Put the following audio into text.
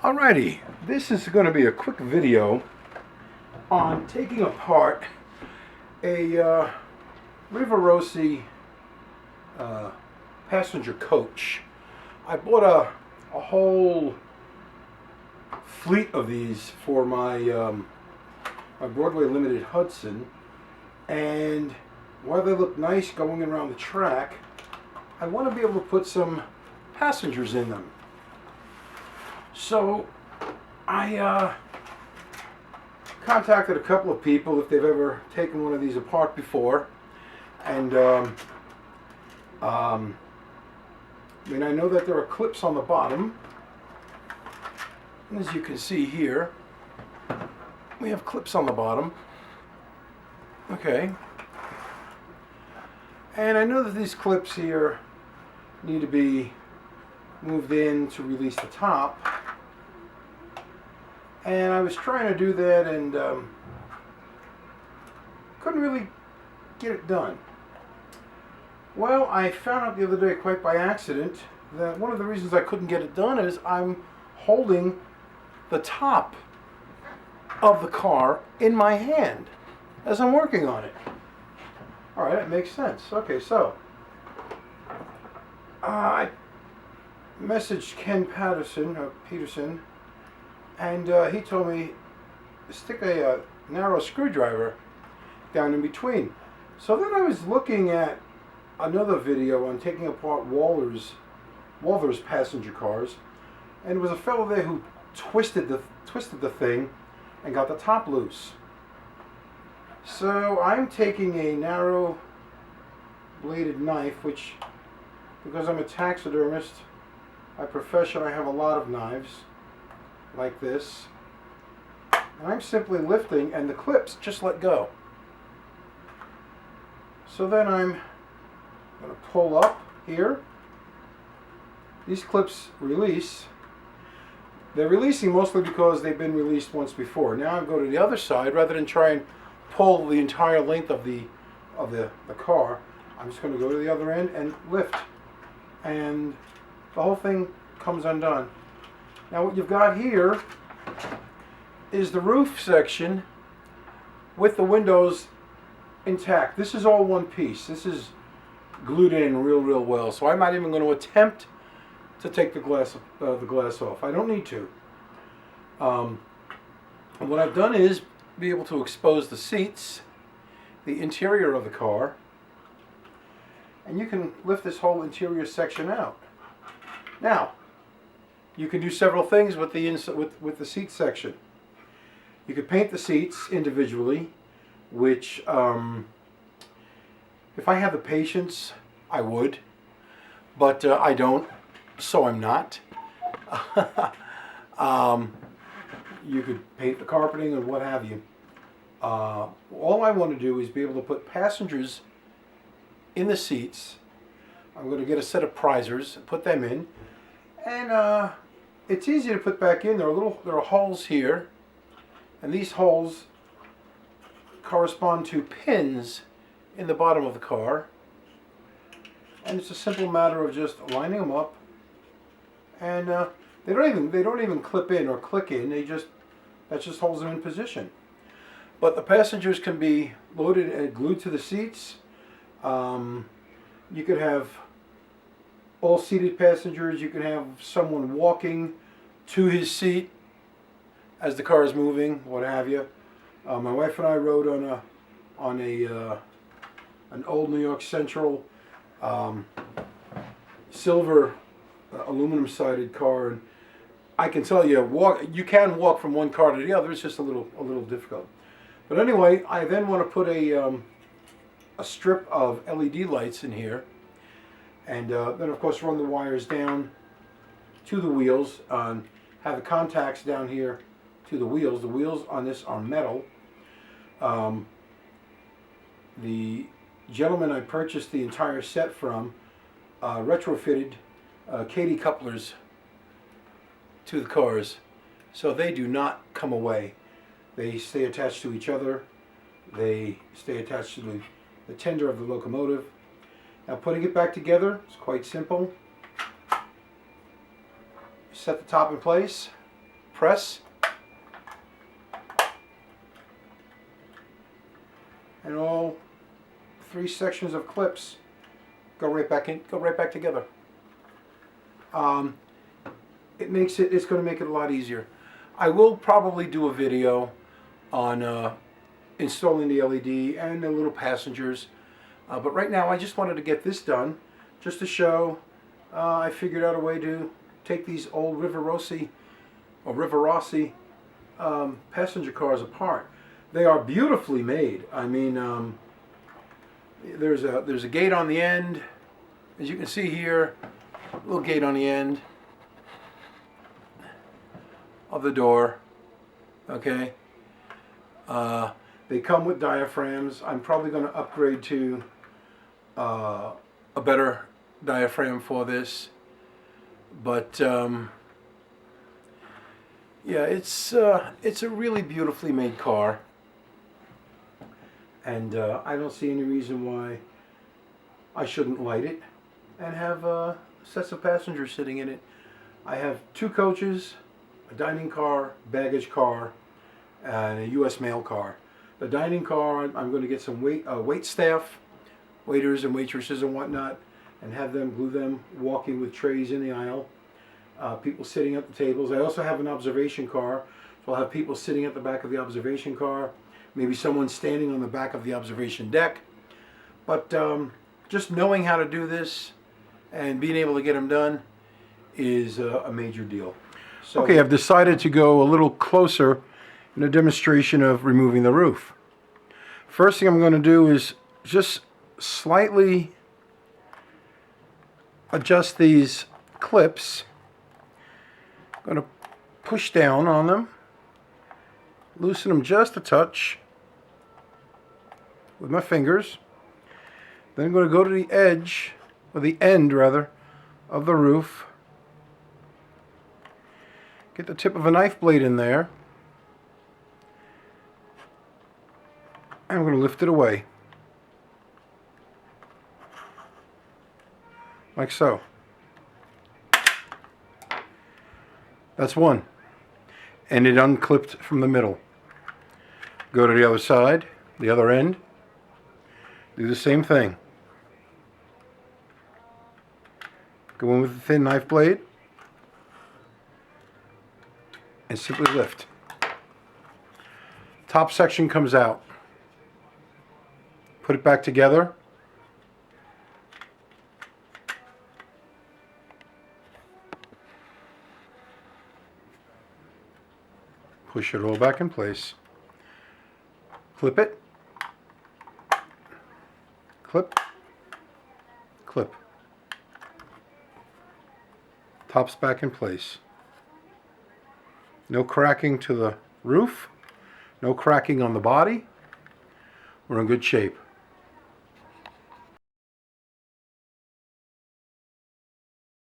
Alrighty, this is going to be a quick video on taking apart a Rivarossi passenger coach. I bought a whole fleet of these for my Broadway Limited Hudson, and while they look nice going around the track, I want to be able to put some passengers in them. So I contacted a couple of people if they've ever taken one of these apart before, and I mean, I know that there are clips on the bottom, and as you can see here, we have clips on the bottom. Okay, and I know that these clips here need to be moved in to release the top, and I was trying to do that and couldn't really get it done. Well, I found out the other day, quite by accident, that one of the reasons I couldn't get it done is I'm holding the top of the car in my hand as I'm working on it. Alright, that makes sense. Okay, so I messaged Ken Peterson, and he told me stick a narrow screwdriver down in between. So then I was looking at another video on taking apart Walther's passenger cars, and there was a fellow there who twisted the thing and got the top loose. So I'm taking a narrow bladed knife, which, because I'm a taxidermist by profession, I have a lot of knives like this, and I'm simply lifting and the clips just let go. So then I'm going to pull up here. These clips release. They're releasing mostly because they've been released once before. Now I go to the other side, rather than try and pull the entire length of the car, I'm just going to go to the other end and lift, and the whole thing comes undone. Now what you've got here is the roof section with the windows intact. This is all one piece. This is glued in real well, so I'm not even going to attempt to take the glass off. I don't need to. And what I've done is be able to expose the seats, the interior of the car, and you can lift this whole interior section out. Now, you can do several things with the seat section. You could paint the seats individually, which if I had the patience, I would, but I don't, so I'm not. You could paint the carpeting and what have you. All I want to do is be able to put passengers in the seats. I'm going to get a set of prisers and put them in, and it's easy to put back in. There are holes here, and these holes correspond to pins in the bottom of the car, and it's a simple matter of just lining them up, and they don't even clip in or click in. That just holds them in position. But the passengers can be loaded and glued to the seats. You could have all seated passengers. You can have someone walking to his seat as the car is moving, what have you. My wife and I rode on an old New York Central silver aluminum sided car, and I can tell you, you can walk from one car to the other. It's just a little difficult. But anyway, I then want to put a strip of LED lights in here, and then of course run the wires down to the wheels, have the contacts down here to the wheels. The wheels on this are metal. The gentleman I purchased the entire set from retrofitted Katy couplers to the cars, so they do not come away. They stay attached to each other. They stay attached to the tender of the locomotive. Now putting it back together is quite simple. Set the top in place, press. And all 3 sections of clips go right back together. It's going to make it a lot easier. I will probably do a video on installing the LED and the little passengers, but right now I just wanted to get this done just to show I figured out a way to take these old Rivarossi passenger cars apart. They are beautifully made. I mean, there's a gate on the end, as you can see here, a little gate on the end of the door. Okay. They come with diaphragms. I'm probably going to upgrade to a better diaphragm for this, but yeah, it's a really beautifully made car, and I don't see any reason why I shouldn't light it and have sets of passengers sitting in it. I have 2 coaches, a dining car, baggage car, and a U.S. mail car. The dining car, I'm going to get some wait staff, waiters and waitresses and whatnot, and have them glue them walking with trays in the aisle. People sitting at the tables. I also have an observation car, so I'll have people sitting at the back of the observation car, maybe someone standing on the back of the observation deck. But just knowing how to do this and being able to get them done is a major deal. So, okay, I've decided to go a little closer in a demonstration of removing the roof. First thing I'm going to do is just slightly adjust these clips. I'm going to push down on them, loosen them just a touch with my fingers. Then I'm going to go to the edge, or the end rather, of the roof. Get the tip of a knife blade in there. And I'm going to lift it away. Like so. That's one. And it unclipped from the middle. Go to the other side, the other end. Do the same thing. Go in with the thin knife blade. And simply lift. Top section comes out. Put it back together. Push it all back in place. Clip it. Clip. Clip. Top's back in place. No cracking to the roof. No cracking on the body. We're in good shape.